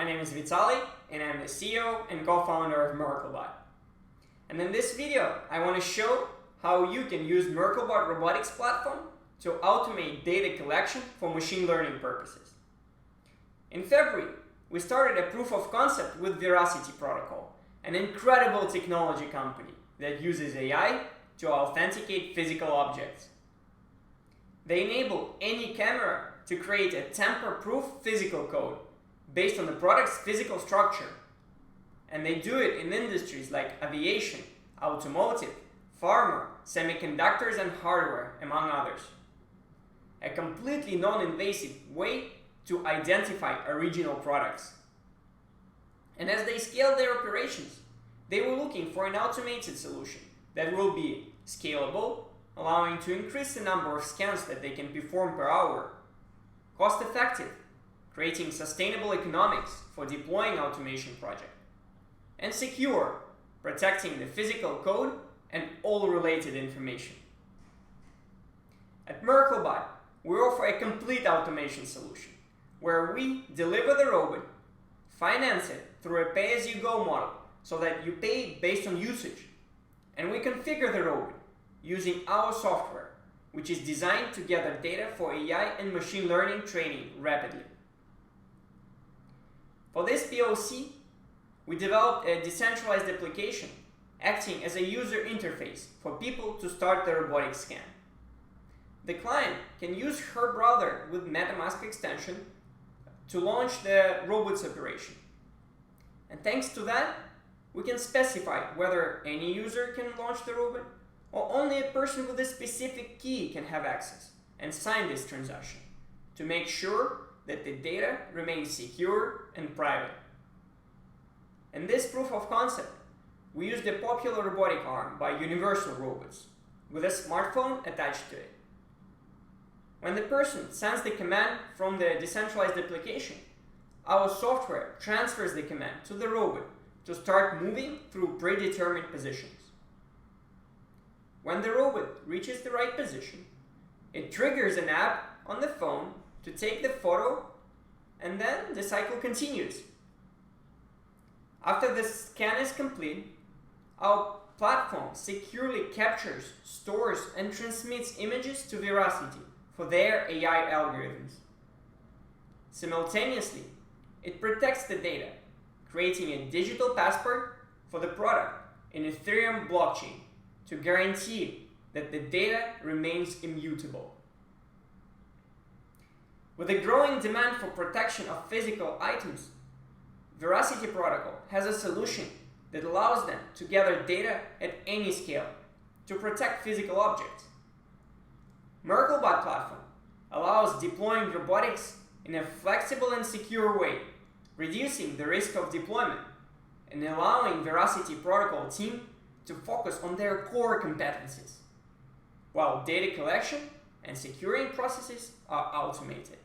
My name is Vitaly, and I'm the CEO and co-founder of MerkleBot. And in this video, I want to show how you can use MerkleBot robotics platform to automate data collection for machine learning purposes. In February, we started a proof of concept with Veracity protocol, an incredible technology company that uses AI to authenticate physical objects. They enable any camera to create a tamper-proof physical code based on the product's physical structure. And they do it in industries like aviation, automotive, pharma, semiconductors and hardware, among others. A completely non-invasive way to identify original products. And as they scaled their operations, they were looking for an automated solution that will be scalable, allowing to increase the number of scans that they can perform per hour, cost-effective, creating sustainable economics for deploying automation projects, and secure, protecting the physical code and all related information. At MerkleBot, we offer a complete automation solution where we deliver the robot, finance it through a pay-as-you-go model so that you pay based on usage, and we configure the robot using our software, which is designed to gather data for AI and machine learning training rapidly. For this POC, we developed a decentralized application acting as a user interface for people to start the robotic scan. The client can use her browser with MetaMask extension to launch the robot's operation. And thanks to that, we can specify whether any user can launch the robot or only a person with a specific key can have access and sign this transaction to make sure that the data remains secure and private. In this proof of concept, we used the popular robotic arm by Universal Robots with a smartphone attached to it. When the person sends the command from the decentralized application, our software transfers the command to the robot to start moving through predetermined positions. When the robot reaches the right position, it triggers an app on the phone to take the photo, and then the cycle continues. After the scan is complete, our platform securely captures, stores, and transmits images to Veracity for their AI algorithms. Simultaneously, it protects the data, creating a digital passport for the product in Ethereum blockchain to guarantee that the data remains immutable. With a growing demand for protection of physical items, Veracity protocol has a solution that allows them to gather data at any scale to protect physical objects. MerkleBot platform allows deploying robotics in a flexible and secure way, reducing the risk of deployment and allowing Veracity protocol team to focus on their core competencies, while data collection and securing processes are automated.